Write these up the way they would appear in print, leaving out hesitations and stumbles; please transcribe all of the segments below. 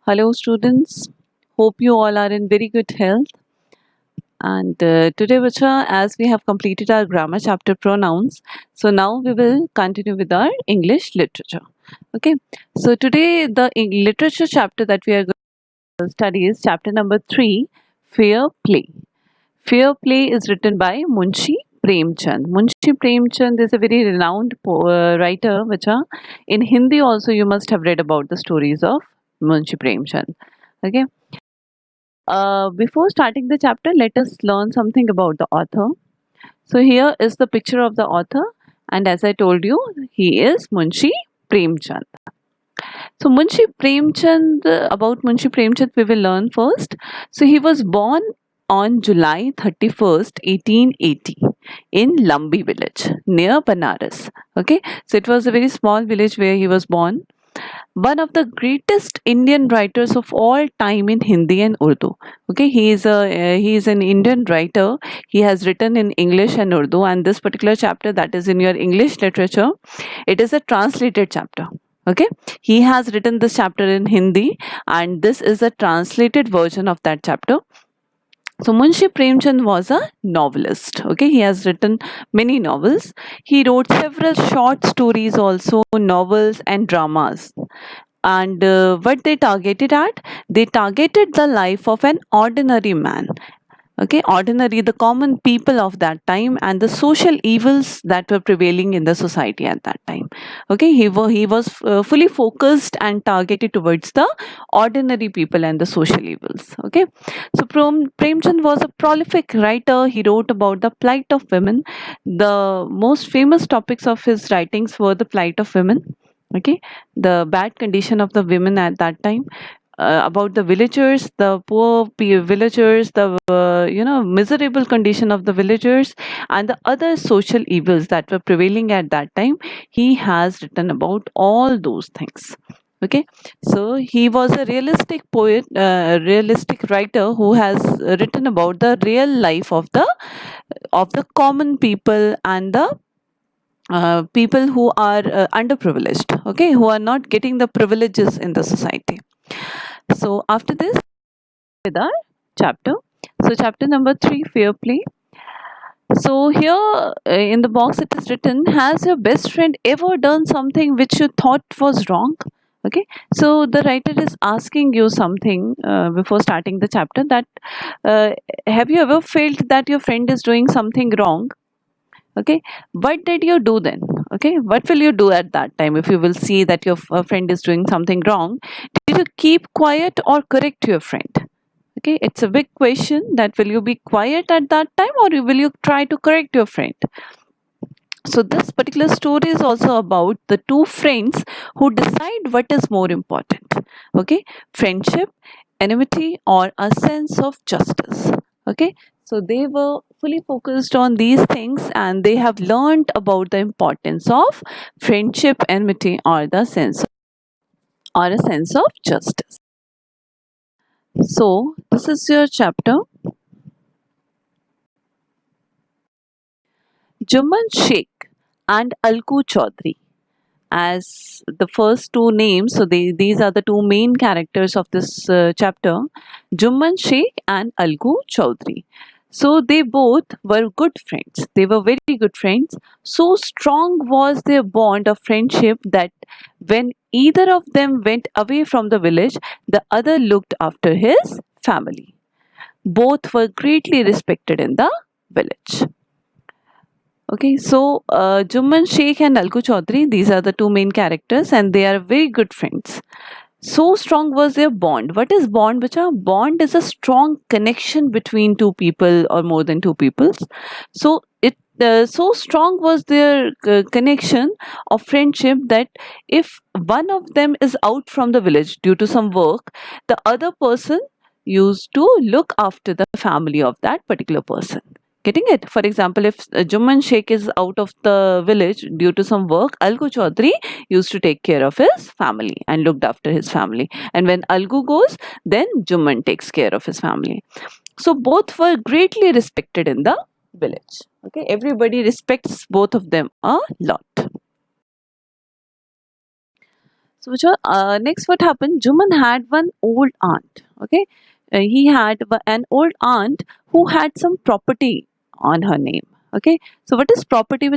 Hello, students. Hope you all are in very good health. And today, Bacha, as we have completed our grammar chapter pronouns, so now we will continue with our English literature. Okay. So today, the literature chapter that we are going to study is chapter number 3, Fair Play. Fair Play is written by Munshi Premchand. Munshi Premchand is a very renowned writer, Bacha. In Hindi also, you must have read about the stories of Munshi Premchand. Okay. Before starting the chapter, let us learn something about the author. So, here is the picture of the author, and as I told you, he is Munshi Premchand. So, about Munshi Premchand, we will learn first. So, he was born on July 31st, 1880, in Lambi village near Banaras. Okay, so it was a very small village where he was born, one of the greatest Indian writers of all time in Hindi and Urdu. Okay, he is an Indian writer. He has written in English and Urdu, and this particular chapter that is in your English literature, it is a translated chapter. Okay, he has written this chapter in Hindi, and this is a translated version of that chapter. So Munshi Premchand was a novelist. Okay, he has written many novels. He wrote several short stories, also novels and dramas. And what they targeted at? They targeted the life of an ordinary man. Okay, ordinary, the common people of that time, and the social evils that were prevailing in the society at that time. Okay, he was fully focused and targeted towards the ordinary people and the social evils. Okay, so Premchand was a prolific writer. He wrote about the plight of women. The most famous topics of his writings were the plight of women, okay, the bad condition of the women at that time, about the villagers, the poor villagers, the miserable condition of the villagers, and the other social evils that were prevailing at that time. He has written about all those things. Okay, so he was a realistic poet, realistic writer who has written about the real life of the common people and the people who are underprivileged, okay, who are not getting the privileges in the society. So after this, with our chapter. So chapter number 3, Fair Play. So here in the box it is written, has your best friend ever done something which you thought was wrong? Okay, so the writer is asking you something before starting the chapter, that uh, have you ever felt that your friend is doing something wrong? Okay, what did you do then? Okay, what will you do at that time if you will see that your friend is doing something wrong? Did you keep quiet or correct your friend? Okay, it's a big question, that will you be quiet at that time, or will you try to correct your friend? So this particular story is also about the two friends who decide what is more important. Okay, friendship, enmity, or a sense of justice. Okay, so they were fully focused on these things, and they have learned about the importance of friendship, enmity, or a sense of justice. So this is your chapter. Juman Sheikh and Alku Chaudhary as the first two names. So these are the two main characters of this chapter, Juman Sheikh and Alku Chaudhary. So they both were good friends. They were very good friends. So strong was their bond of friendship that when either of them went away from the village, the other looked after his family. Both were greatly respected in the village. Okay, so Jumman Sheikh and Alku Chaudhary, these are the two main characters, and they are very good friends. So strong was their bond. What is bond, Bacha? Bond is a strong connection between two people or more than two peoples. So it so strong was their connection of friendship that if one of them is out from the village due to some work, the other person used to look after the family of that particular person. Getting it? For example, if Jumman Sheikh is out of the village due to some work, Algu Chaudhary used to take care of his family and looked after his family. And when Algu goes, then Jumman takes care of his family. So both were greatly respected in the village. Okay, everybody respects both of them a lot. Next, what happened? Juman had one old aunt. Okay, he had an old aunt who had some property on her name. Okay, so what is property?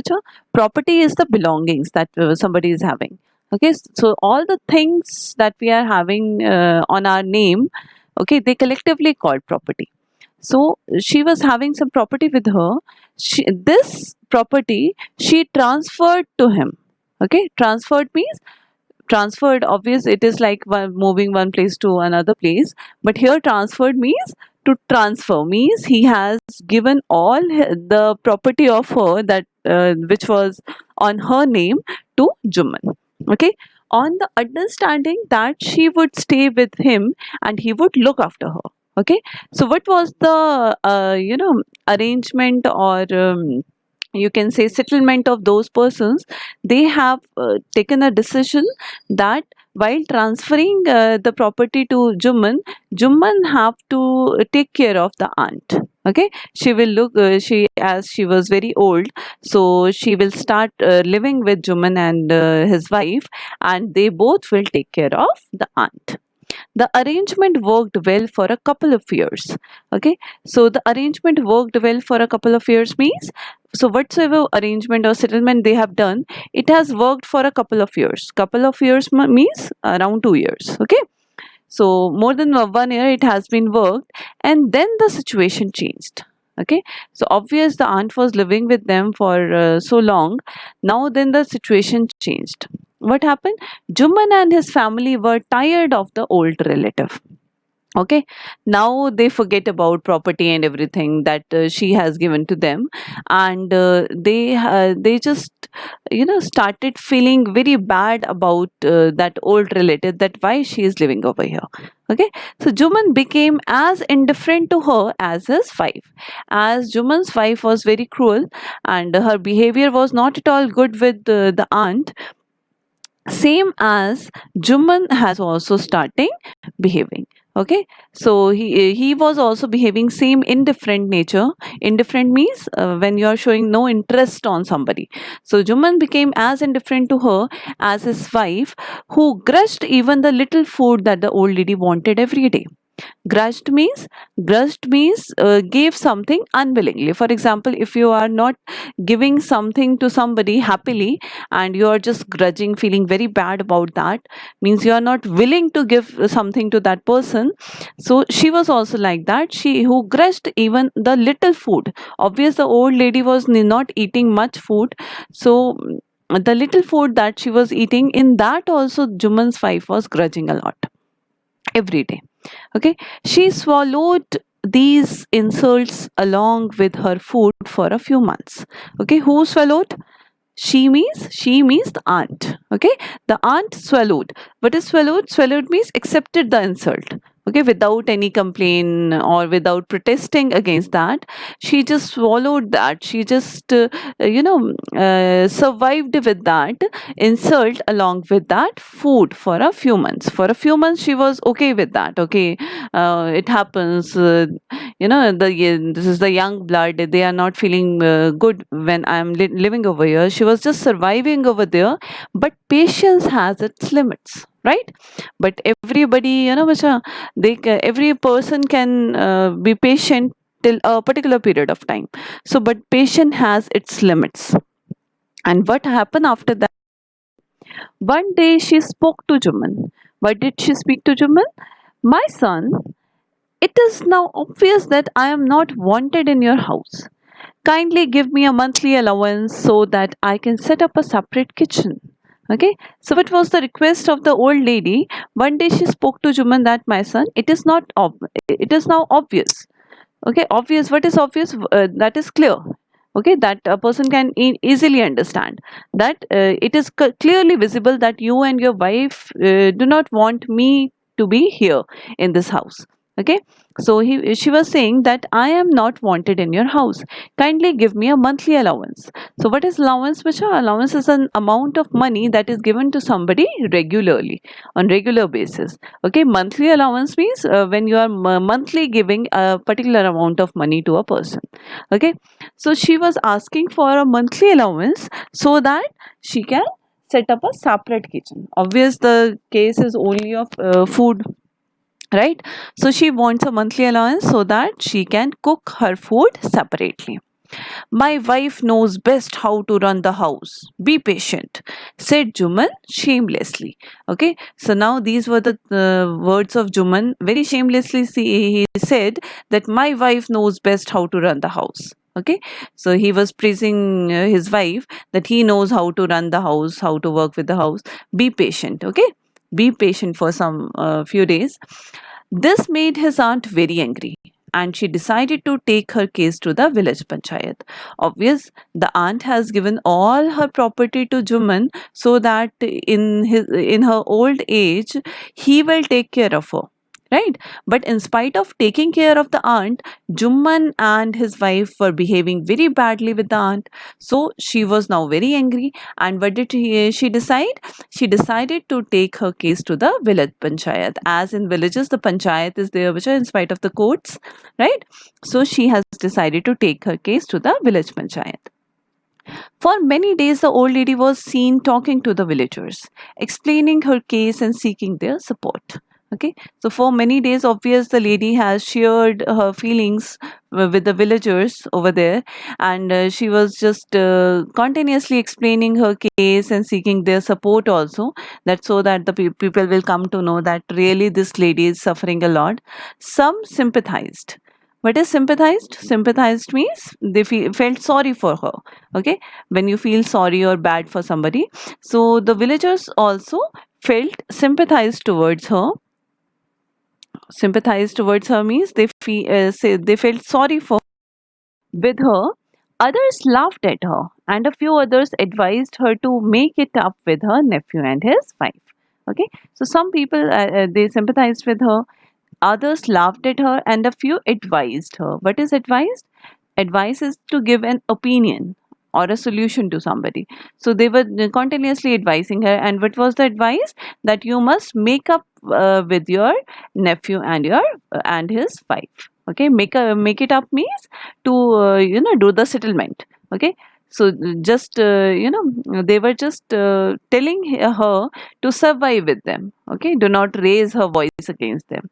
Property is the belongings that somebody is having. Okay, so all the things that we are having on our name, okay, they collectively called property. So she was having some property with her. This property she transferred to him. Okay, transferred means transferred, obvious, it is like moving one place to another place, but here transferred means to transfer means he has given all the property of her that which was on her name to Juman. Okay, on the understanding that she would stay with him and he would look after her. Okay, so what was the arrangement, or you can say settlement of those persons? They have taken a decision that while transferring the property to Juman have to take care of the aunt. Okay, she will look she as she was very old, so she will start living with Juman and his wife, and they both will take care of the aunt. The arrangement worked well for a couple of years. Okay, so the arrangement worked well for a couple of years means, so whatsoever arrangement or settlement they have done, it has worked for a couple of years. Couple of years means around 2 years. Okay, so more than 1 year it has been worked, and then the situation changed. Okay, so obvious the aunt was living with them for so long. Now then the situation changed. What happened? Juman and his family were tired of the old relative. Okay, now they forget about property and everything that she has given to them, and they just started feeling very bad about that old relative, that why she is living over here. Okay, so Juman became as indifferent to her as his wife, as Juman's wife was very cruel and her behavior was not at all good with the aunt, same as Juman has also starting behaving. Okay, so he was also behaving same indifferent nature. Indifferent means when you are showing no interest on somebody. So Juman became as indifferent to her as his wife, who grudged even the little food that the old lady wanted every day. Grudged means gave something unwillingly. For example, if you are not giving something to somebody happily and you are just grudging, feeling very bad about that, means you are not willing to give something to that person. So she was also like that, she who grudged even the little food. Obvious the old lady was not eating much food, so the little food that she was eating, in that also Juman's wife was grudging a lot every day. Okay, she swallowed these insults along with her food for a few months. Okay, who swallowed? She means the aunt. Okay, the aunt swallowed. What is swallowed? Swallowed means accepted the insult. Okay, without any complaint or without protesting against that, she just swallowed that. She just survived with that insult along with that food for a few months. For a few months she was okay with that. Okay, it happens, this is the young blood, they are not feeling good when I'm living over here. She was just surviving over there, but patience has its limits, right? But everybody, bacha, every person can be patient till a particular period of time. So but patience has its limits. And what happened after that? One day she spoke to Juman. What did she speak to Juman? My son, it is now obvious that I am not wanted in your house. Kindly give me a monthly allowance so that I can set up a separate kitchen. Okay, so what was the request of the old lady? One day she spoke to Juman that, my son, it is not it is now obvious. Okay, obvious. What is obvious? That is clear. Okay, that a person can easily understand that it is clearly visible that you and your wife do not want me to be here in this house. Okay, so she was saying that I am not wanted in your house. Kindly give me a monthly allowance. So what is allowance? Which allowance is an amount of money that is given to somebody regularly, on regular basis. Okay, monthly allowance means when you are monthly giving a particular amount of money to a person. Okay, so she was asking for a monthly allowance so that she can set up a separate kitchen. Obvious, the case is only of food, right? So she wants a monthly allowance so that she can cook her food separately. My wife knows best how to run the house. Be patient, said Juman shamelessly. Okay, so now these were the words of Juman. Very shamelessly, he said that my wife knows best how to run the house. Okay, so he was praising his wife that he knows how to run the house, how to work with the house. Be patient, okay? Be patient for some few days. This made his aunt very angry, and she decided to take her case to the village panchayat. Obvious, the aunt has given all her property to Juman so that in her old age he will take care of her. Right, but in spite of taking care of the aunt, Jumman and his wife were behaving very badly with the aunt. So she was now very angry. And what did she decide? She decided to take her case to the village panchayat. As in villages, the panchayat is there, which are in spite of the courts, right? So she has decided to take her case to the village panchayat. For many days, the old lady was seen talking to the villagers, explaining her case and seeking their support. Okay, so for many days, obvious the lady has shared her feelings with the villagers over there, and she was just continuously explaining her case and seeking their support also. That so that the people will come to know that really this lady is suffering a lot. Some sympathized. What is sympathized? Sympathized means they felt sorry for her. Okay, when you feel sorry or bad for somebody, so the villagers also felt sympathized towards her. Sympathized towards her means they felt sorry for with her. Others laughed at her, and a few others advised her to make it up with her nephew and his wife. Okay, so some people they sympathized with her, others laughed at her, and a few advised her. What is advised? Advice is to give an opinion or a solution to somebody. So they were continuously advising her. And what was the advice? That you must make up with your nephew and your and his wife. Okay, make it up means to do the settlement. Okay, so just they were just telling her to survive with them. Okay, do not raise her voice against them.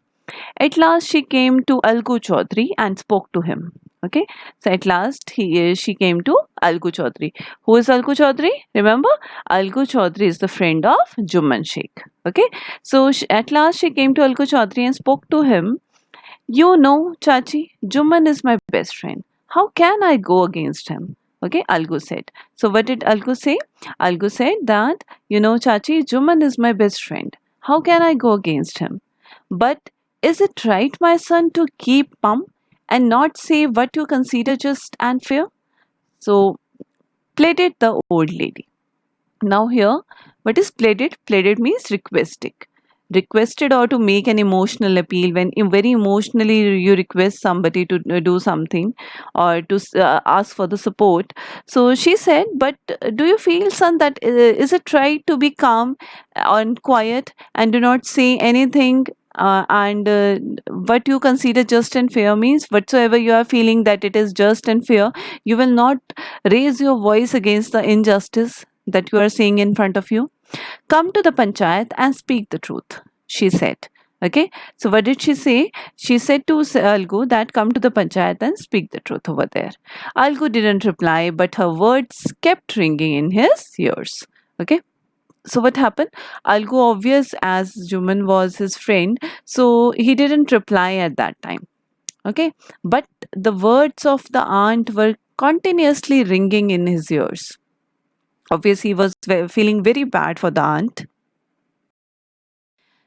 At last, she came to Algu Chaudhary and spoke to him. Okay, so at last she came to Algu Chaudhary. Who is Algu Chaudhary? Remember, Algu Chaudhary is the friend of Jumman Sheikh. Okay, so at last she came to Algu Chaudhary and spoke to him. You know, Chachi, Jumman is my best friend. How can I go against him? Okay, Algu said. So what did Algu say? Algu said that, you know, Chachi, Jumman is my best friend. How can I go against him? But is it right, my son, to keep mum and not say what you consider just and fair? So pleaded the old lady. Now here, what is pleaded? Pleaded means requested. Requested or to make an emotional appeal when very emotionally you request somebody to do something or to ask for the support. So she said, but do you feel, son, that is it right to be calm and quiet and do not say anything and what you consider just and fair means whatsoever you are feeling that it is just and fair, you will not raise your voice against the injustice that you are seeing in front of you. Come to the panchayat and speak the truth, she said. Okay, so what did she say? She said to Algu that come to the panchayat and speak the truth over there. Algu didn't reply, but her words kept ringing in his ears. Okay, so what happened? Algu, obvious as Juman was his friend, so he didn't reply at that time. Okay, but the words of the aunt were continuously ringing in his ears. Obviously, he was feeling very bad for the aunt.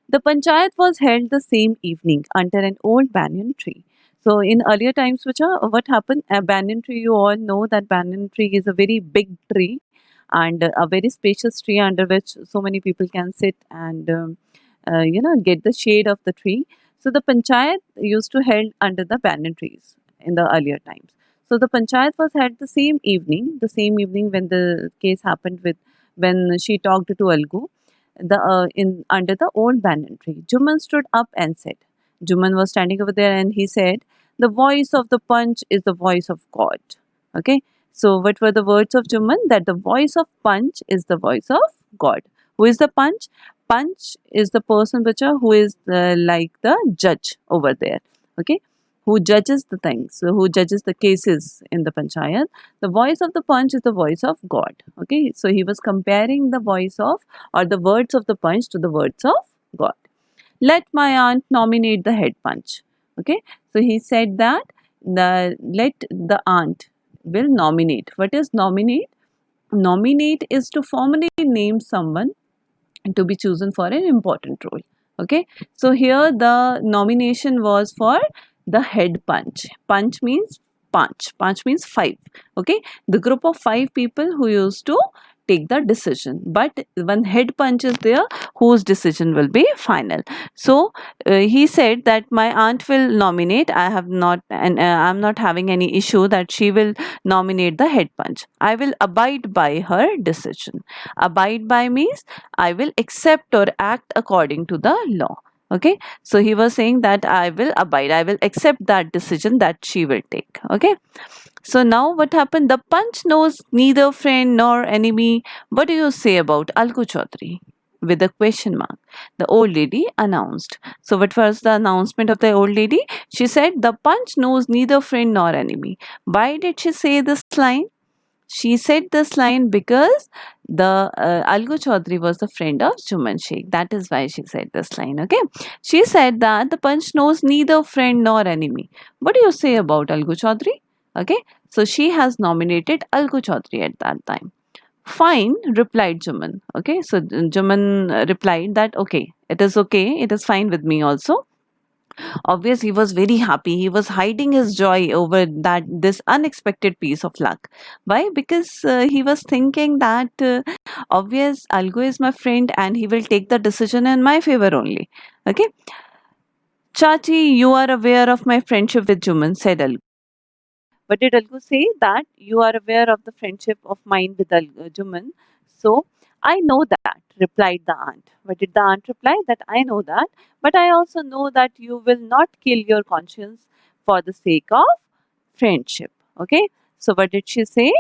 The panchayat was held the same evening under an old banyan tree. So, in earlier times, what happened? A banyan tree, you all know that banyan tree is a very big tree and a very spacious tree under which so many people can sit and get the shade of the tree. So, the panchayat used to held under the banyan trees in the earlier times. So, the panchayat was held the same evening when the case happened with when she talked to Algu the in under the old banyan tree. Juman stood up and said, Juman was standing over there and he said, the voice of the punch is the voice of God. Okay. So what were the words of Juman? That the voice of punch is the voice of God. Who is the Panch? Panch is the person, bacha, who is like the judge over there. Okay, who judges the things, so who judges the cases in the panchayat. The voice of the Panch is the voice of God. Okay, so he was comparing the voice of, or the words of the Panch to the words of God. Let my aunt nominate the head Panch. Okay, so he said that let the aunt will nominate. What is nominate? Nominate is to formally name someone to be chosen for an important role. Okay, so here the nomination was for the head Panch. Panch means Panch means five. Okay, the group of five people who used to take the decision, but one head Panch is there whose decision will be final. So he said that my aunt will nominate. I have not, and I'm not having any issue that she will nominate the head Panch. I will abide by her decision. Abide by means I will accept or act according to the law. Okay, so he was saying that I will abide, I will accept that decision that she will take. Okay, so now what happened? The Panch knows neither friend nor enemy. What do you say about Alku Chaudhary? With a question mark, the old lady announced. So, what was the announcement of the old lady? She said, the Panch knows neither friend nor enemy. Why did she say this line? She said this line because the Algu Chaudhary was the friend of Juman Sheikh. That is why she said this line. Okay. She said that the Panch knows neither friend nor enemy. What do you say about Algu Chaudhary? Okay. So she has nominated Algu Chaudhary at that time. Fine, replied Juman. Okay. So Juman replied that okay, it is okay. It is fine with me also. Obviously, he was very happy. He was hiding his joy over that this unexpected piece of luck. Why? Because he was thinking that obvious Algo is my friend and he will take the decision in my favor only. Okay. Chachi, you are aware of my friendship with Juman, said Algo. But did Algo say that you are aware of the friendship of mine with Juman? So I know that, replied the aunt. What did the aunt reply? That I know that, but I also know that you will not kill your conscience for the sake of friendship. Okay. So what did she say?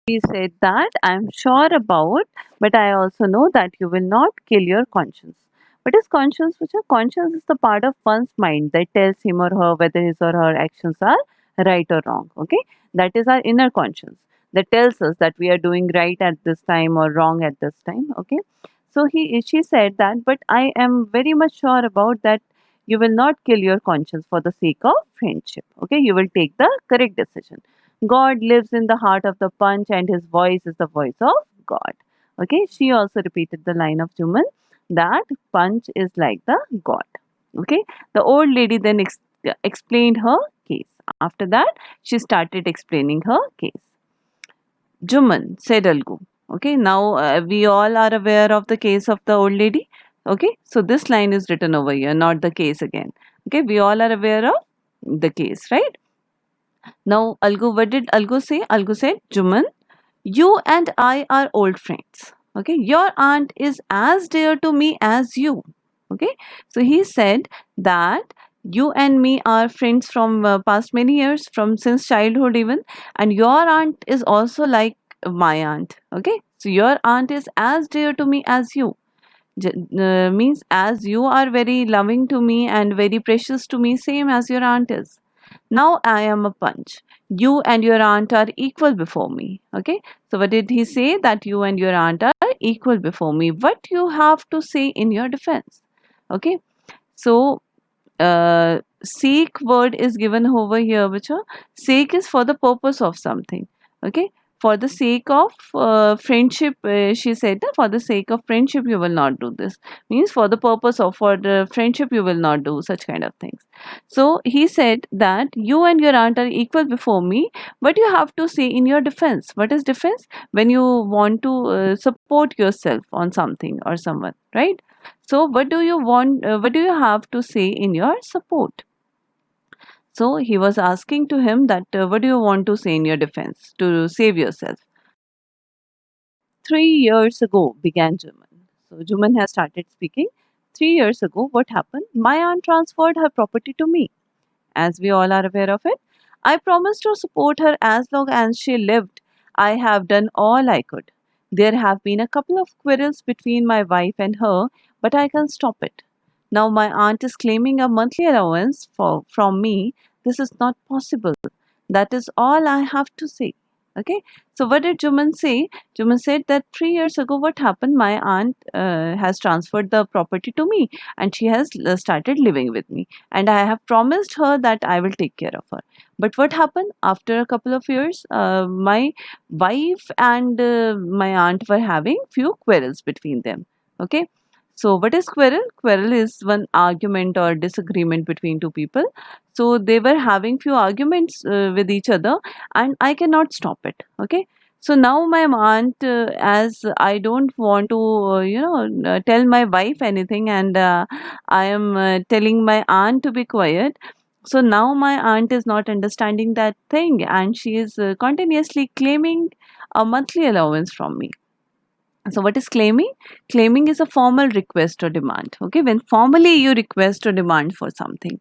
She said that I'm sure about, but I also know that you will not kill your conscience. What is conscience? Which are conscience is the part of one's mind that tells him or her whether his or her actions are right or wrong. Okay, that is our inner conscience that tells us that we are doing right at this time or wrong at this time. Okay, so she said that, but I am very much sure about that. You will not kill your conscience for the sake of friendship. Okay, you will take the correct decision. God lives in the heart of the Panch and his voice is the voice of God. Okay, she also repeated the line of Juman that Panch is like the God. Okay, the old lady then explained her case. After that, she started explaining her case. Juman, said Algu. Okay, now we all are aware of the case of the old lady. Okay, so this line is written over here, not the case again. Okay, we all are aware of the case, right? Now, Algu, what did Algu say? Algu said, Juman, you and I are old friends. Okay, your aunt is as dear to me as you. Okay, so he said that you and me are friends from past many years, from since childhood even, and your aunt is also like my aunt. Okay, so your aunt is as dear to me as you. Means as you are very loving to me and very precious to me, same as your aunt is. Now I am a Panch. You and your aunt are equal before me. Okay. So what did he say? That you and your aunt are equal before me. What you have to say in your defense? Okay. So seek word is given over here, which sake is for the purpose of something. Okay, for the sake of friendship, she said, for the sake of friendship you will not do this, means for the purpose of for the friendship you will not do such kind of things. So he said that you and your aunt are equal before me. What you have to say in your defense? What is defense? When you want to support yourself on something or someone, right? So, what do you want? What do you have to say in your support? So, he was asking to him that what do you want to say in your defense to save yourself? 3 years ago, began Juman. So, Juman has started speaking. 3 years ago, what happened? My aunt transferred her property to me. As we all are aware of it, I promised to support her as long as she lived. I have done all I could. There have been a couple of quarrels between my wife and her, but I can't stop it. Now my aunt is claiming a monthly allowance from me. This is not possible. That is all I have to say. Okay. So what did Juman say? Juman said that 3 years ago, what happened? My aunt has transferred the property to me, and she has started living with me. And I have promised her that I will take care of her. But what happened after a couple of years? My wife and my aunt were having few quarrels between them. Okay. So what is quarrel? Quarrel is one argument or disagreement between two people. So they were having few arguments with each other, and I cannot stop it. Okay. So now my aunt, as I don't want to, tell my wife anything, and I am telling my aunt to be quiet. So now my aunt is not understanding that thing, and she is continuously claiming a monthly allowance from me. So what is claiming? Claiming is a formal request or demand. Okay, when formally you request or demand for something.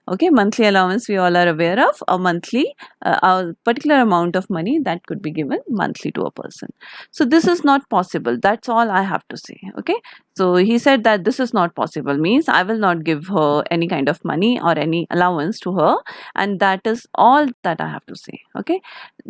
Okay, monthly allowance we all are aware of, a particular amount of money that could be given monthly to a person. So this is not possible. That's all I have to say. Okay, so he said that this is not possible, means I will not give her any kind of money or any allowance to her, and that is all that I have to say. Okay,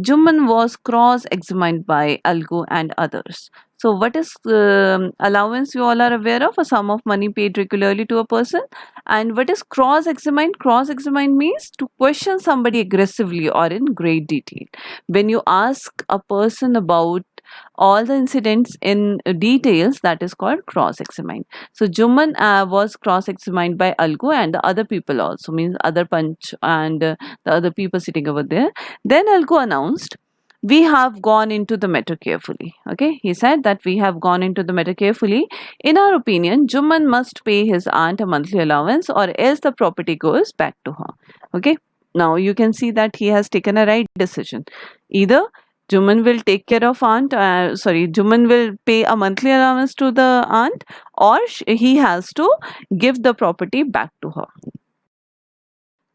Juman was cross-examined by Algo and others. So, what is allowance? You all are aware of, a sum of money paid regularly to a person. And what is cross-examined? Cross-examined means to question somebody aggressively or in great detail. When you ask a person about all the incidents in details, that is called cross-examined. So, Juman was cross-examined by Algo and the other people also, means other punch and the other people sitting over there. Then Algo announced, we have gone into the matter carefully. Okay, he said that we have gone into the matter carefully. In our opinion, Juman must pay his aunt a monthly allowance, or else the property goes back to her. Okay, now you can see that he has taken a right decision. Either Juman will take care of Juman will pay a monthly allowance to the aunt, or he has to give the property back to her.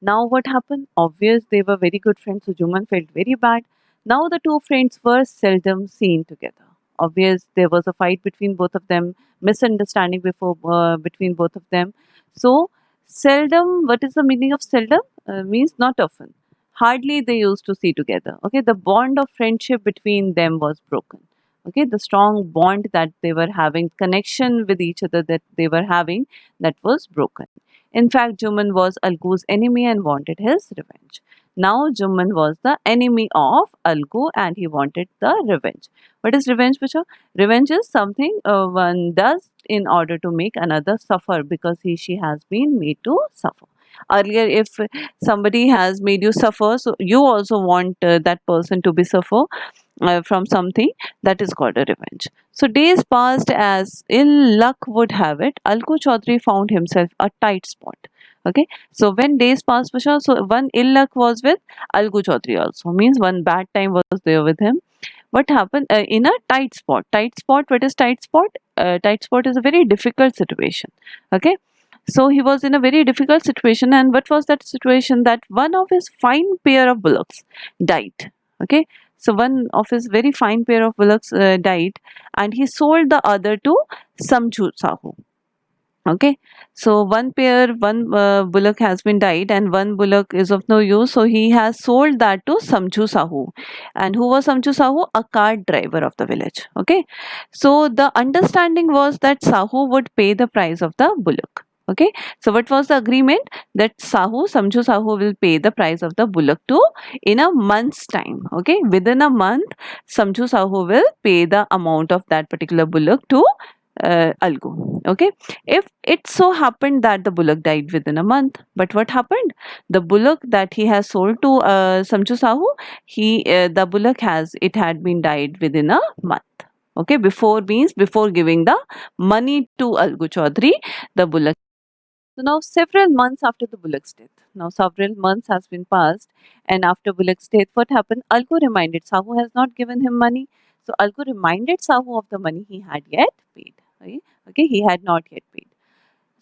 Now what happened? Obvious, they were very good friends, so Juman felt very bad. Now the two friends were seldom seen together. Obvious, there was a fight between both of them, misunderstanding between both of them. So seldom, what is the meaning of seldom? Means not often. Hardly they used to see together. Okay, the bond of friendship between them was broken. Okay, the strong bond that they were having, connection with each other that they were having, that was broken. In fact, Juman was Algu's enemy and wanted his revenge. Now, Juman was the enemy of Algu and he wanted the revenge. What is revenge, Picha? Revenge is something one does in order to make another suffer because she has been made to suffer. Earlier, if somebody has made you suffer, so you also want that person to be suffer from something, that is called a revenge. So days passed as ill luck would have it. Alku Chaudhary found himself a tight spot. Okay, so when days passed, Pasha, so one ill luck was with Alku Chaudhary also, means one bad time was there with him. What happened in a tight spot? Tight spot. What is tight spot? Tight spot is a very difficult situation. Okay, so he was in a very difficult situation, and what was that situation? That one of his fine pair of bullocks died. Okay, so one of his very fine pair of bullocks died, and he sold the other to Samju Sahu. Okay, so one bullock has been died, and one bullock is of no use. So he has sold that to Samju Sahu, and who was Samju Sahu? A cart driver of the village. Okay, so the understanding was that Sahu would pay the price of the bullock. Okay, so what was the agreement? That Samju Sahu will pay the price of the bullock to in a month's time. Okay, within a month, Samju Sahu will pay the amount of that particular bullock to Algo. Okay, if it so happened that the bullock died within a month, but what happened? The bullock that he has sold to Samju Sahu, the bullock had been died within a month. Okay, before giving the money to Algu Chaudhary, the bullock. So now several months after the bullock's death, now several months has been passed, and after bullock's death, what happened? Algu reminded Sahu has not given him money. So Algu reminded Sahu of the money he had yet paid. Okay, okay, he had not yet paid.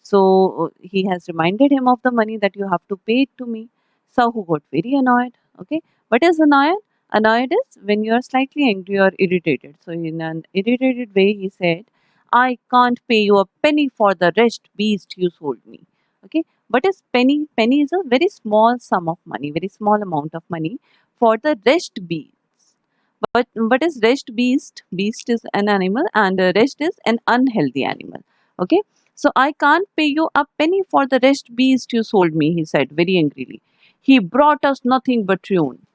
So he has reminded him of the money that you have to pay to me. Sahu got very annoyed. Okay, what is annoyed? Annoyed is when you are slightly angry or irritated. So in an irritated way, he said, I can't pay you a penny for the wretched beast you sold me. Okay. What is penny? Penny is a very small sum of money, very small amount of money for the wretched beast. But what is wretched beast? Beast is an animal and wretched is an unhealthy animal. Okay. So I can't pay you a penny for the wretched beast you sold me, he said very angrily. He brought us nothing but ruin.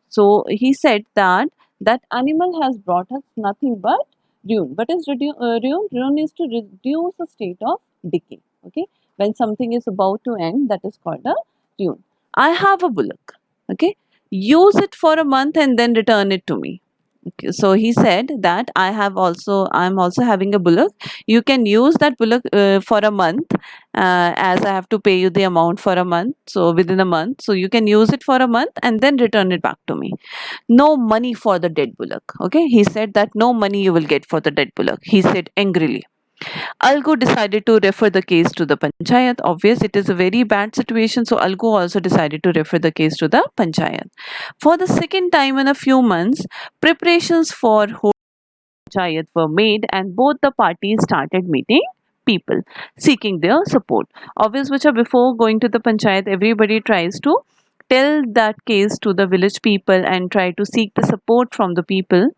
So he said that that animal has brought us nothing but ruin. What is ruin? Ruin is to reduce a state of decay. Okay, when something is about to end, that is called a ruin. I have a bullock. Okay, use it for a month and then return it to me. Okay, so he said that I'm also having a bullock. You can use that bullock for a month, as I have to pay you the amount for a month. So within a month, so you can use it for a month and then return it back to me. No money for the dead bullock. Okay, he said that no money you will get for the dead bullock. He said angrily. Algu decided to refer the case to the panchayat. Obvious, it is a very bad situation, so Algu also decided to refer the case to the panchayat. For the second time in a few months, preparations for panchayat were made, and both the parties started meeting people seeking their support. Obvious, which are before going to the panchayat, everybody tries to tell that case to the village people and try to seek the support from the people.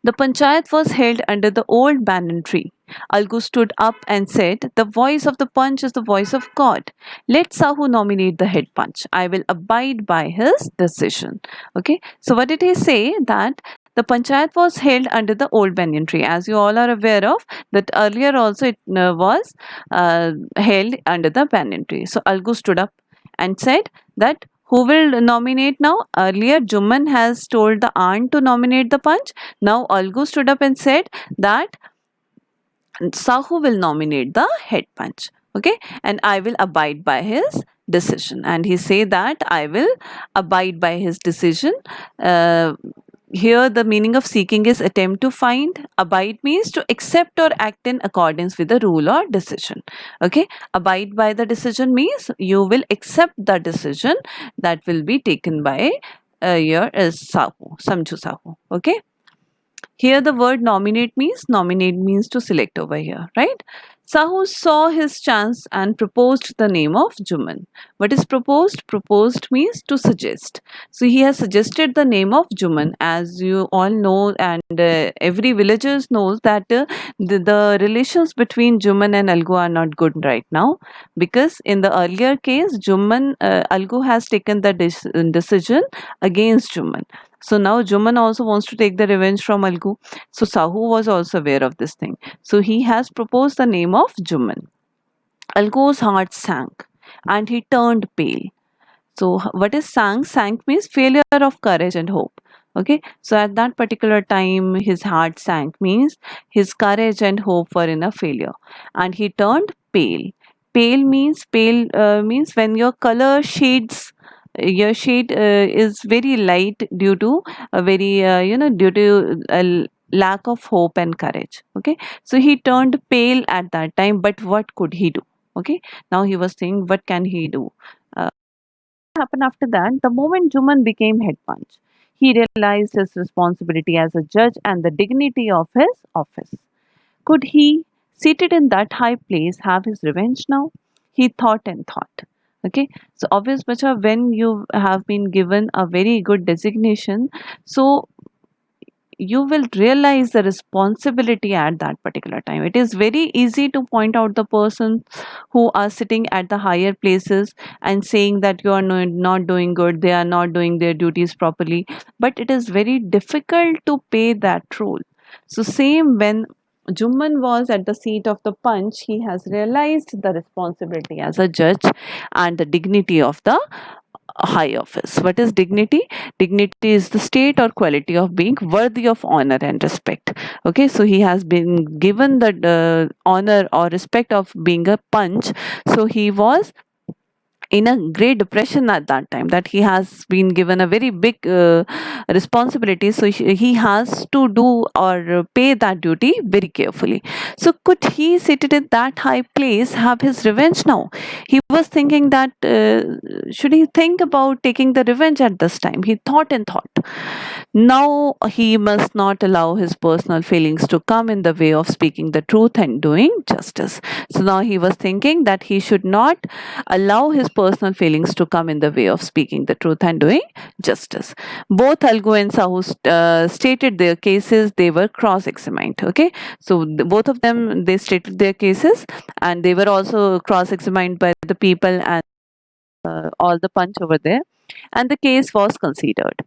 The panchayat was held under the old banyan tree. Algu stood up and said, the voice of the punch is the voice of God. Let Sahu nominate the head punch. I will abide by his decision. Okay. So what did he say? That the panchayat was held under the old banyan tree. As you all are aware of, that earlier also it was held under the banyan tree. So Algu stood up and said that who will nominate now? Earlier, Jumman has told the aunt to nominate the punch. Now, Algu stood up and said that Sahu will nominate the head punch. Okay, and I will abide by his decision. And he say that I will abide by his decision. Uh, Here, the meaning of seeking is attempt to find. Abide means to accept or act in accordance with the rule or decision. Okay, abide by the decision means you will accept the decision that will be taken by your Sahu, Samju Sahu. Okay. Here the word nominate means to select over here, right? Sahu saw his chance and proposed the name of Juman. What is proposed? Proposed means to suggest. So he has suggested the name of Juman. As you all know, and every villagers knows that the relations between Juman and Algu are not good right now, because in the earlier case, Algu has taken the decision against Juman. So now Juman also wants to take the revenge from Algu. So Sahu was also aware of this thing. So he has proposed the name of Juman. Algu's heart sank and he turned pale. So what is sank? Sank means failure of courage and hope. Okay, so at that particular time his heart sank means his courage and hope were in a failure, and he turned pale. Pale means when your color shades, your shade is very light due to a very due to a lack of hope and courage. Okay, so he turned pale at that time, but what could he do? Okay, now he was saying what can he do. Happened after that? The moment Juman became head punch, he realized his responsibility as a judge and the dignity of his office. Could he, seated in that high place, have his revenge now? He thought and thought. Okay, so obvious, bacha, when you have been given a very good designation, so you will realize the responsibility at that particular time. It is very easy to point out the person who are sitting at the higher places and saying that you are not doing good, they are not doing their duties properly, but it is very difficult to pay that role. So same when Jumman was at the seat of the punch, he has realized the responsibility as a judge and the dignity of the high office. What is dignity? Dignity is the state or quality of being worthy of honor and respect. Okay, so he has been given the honor or respect of being a punch. So he was in a great depression at that time, that he has been given a very big responsibility, so he has to do or pay that duty very carefully. So could he, seated in that high place, have his revenge now? He was thinking that should he think about taking the revenge at this time. He thought and thought. Now he must not allow his personal feelings to come in the way of speaking the truth and doing justice. So now he was thinking that he should not allow his personal feelings to come in the way of speaking the truth and doing justice. Both Algu and Sahu stated their cases. They were cross-examined. Okay, so both of them, they stated their cases, and they were also cross-examined by the people and all the punch over there, and the case was considered.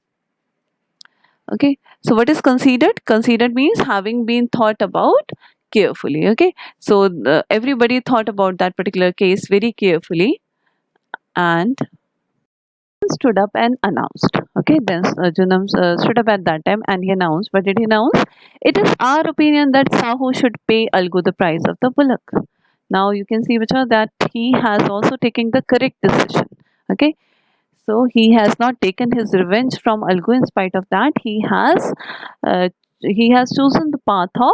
Okay, so what is considered? Considered means having been thought about carefully. Okay, so everybody thought about that particular case very carefully and stood up and announced. Okay, then Junam stood up at that time and he announced. What did he announce? It is our opinion that Sahu should pay Algu the price of the bullock. Now you can see, Vicha, that he has also taken the correct decision. Okay, so he has not taken his revenge from Algu. In spite of that, uh, he has chosen the path of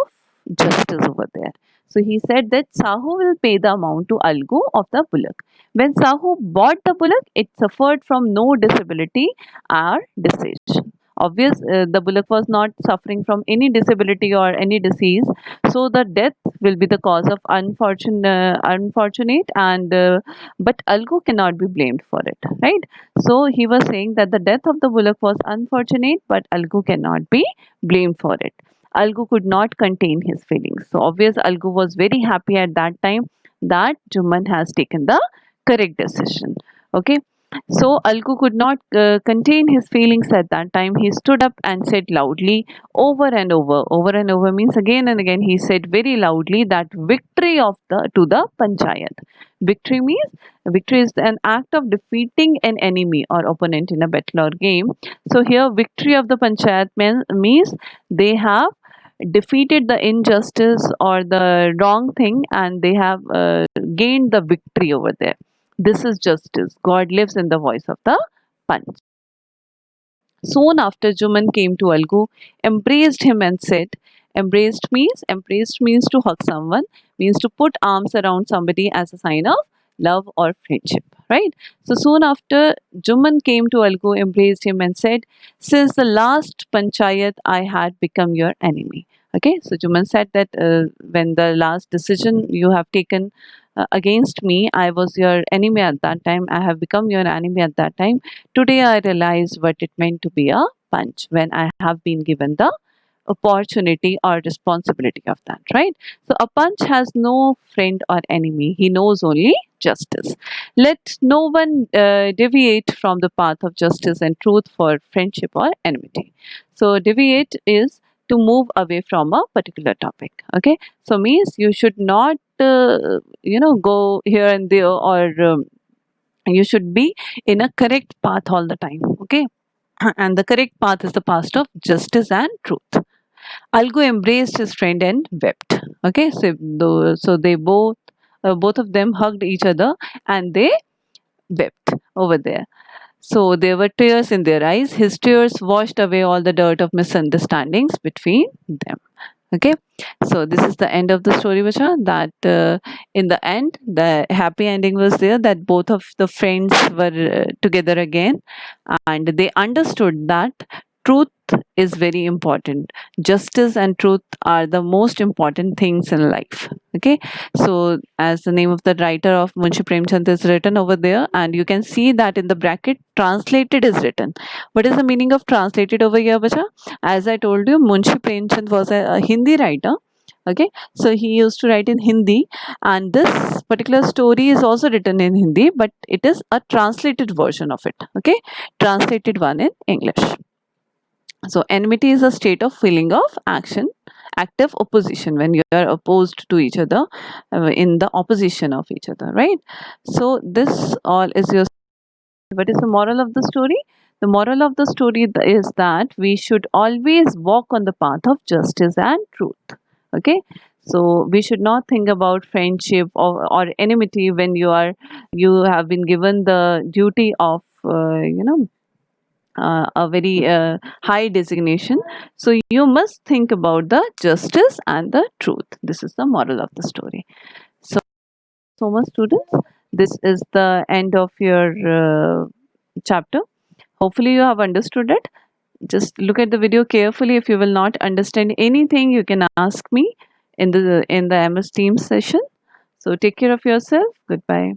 justice over there. So he said that Sahu will pay the amount to Algu of the bullock. When Sahu bought the bullock, it suffered from no disability or disease. Obvious, the bullock was not suffering from any disability or any disease, so the death will be the cause of unfortunate, and but Algu cannot be blamed for it, right? So he was saying that the death of the bullock was unfortunate, but Algu cannot be blamed for it. Algu could not contain his feelings. So obvious Algu was very happy at that time that Juman has taken the correct decision. Okay. So Algu could not contain his feelings at that time. He stood up and said loudly, over and over. Over and over means again and again. He said very loudly that victory of the to the panchayat. Victory is an act of defeating an enemy or opponent in a battle or game. So here, victory of the panchayat means they have defeated the injustice or the wrong thing, and they have gained the victory over there. This is justice. God lives in the voice of the punch. Soon after, Juman came to Algu, embraced him and said, embraced means to hug someone, means to put arms around somebody as a sign of love or friendship, right? So soon after, Juman came to Algu, embraced him and said, since the last panchayat, I had become your enemy. Okay, so Juman said that when the last decision you have taken against me, I was your enemy at that time. I have become your enemy at that time. Today I realize what it meant to be a punch when I have been given the opportunity or responsibility of that, right? So a punch has no friend or enemy. He knows only justice. Let no one deviate from the path of justice and truth for friendship or enmity. So deviate is to move away from a particular topic. Okay, so means you should not go here and there, or you should be in a correct path all the time. Okay, and the correct path is the path of justice and truth. Algo embraced his friend and wept. Okay, so they both of them hugged each other and they wept over there. So there were tears in their eyes. His tears washed away all the dirt of misunderstandings between them. Okay, so this is the end of the story, Vacha. That in the end, the happy ending was there, that both of the friends were together again, and they understood that truth is very important. Justice and truth are the most important things in life. Okay, so as the name of the writer of Munshi Premchand is written over there, and you can see that in the bracket, translated is written. What is the meaning of translated over here, Bacha? As I told you, Munshi Premchand was a Hindi writer. Okay, so he used to write in Hindi, and this particular story is also written in Hindi, but it is a translated version of it. Okay, translated one in English. So enmity is a state of feeling of action, active opposition, when you are opposed to each other, in the opposition of each other, right? So this all is your. What is the moral of the story? The moral of the story is that we should always walk on the path of justice and truth. Okay, so we should not think about friendship or enmity when you have been given the duty of a very high designation. So you must think about the justice and the truth. This is the moral of the story. So much, students. this is the end of your chapter. Hopefully you have understood it. Just look at the video carefully. If you will not understand anything, you can ask me in the MS Teams session. So take care of yourself. Goodbye.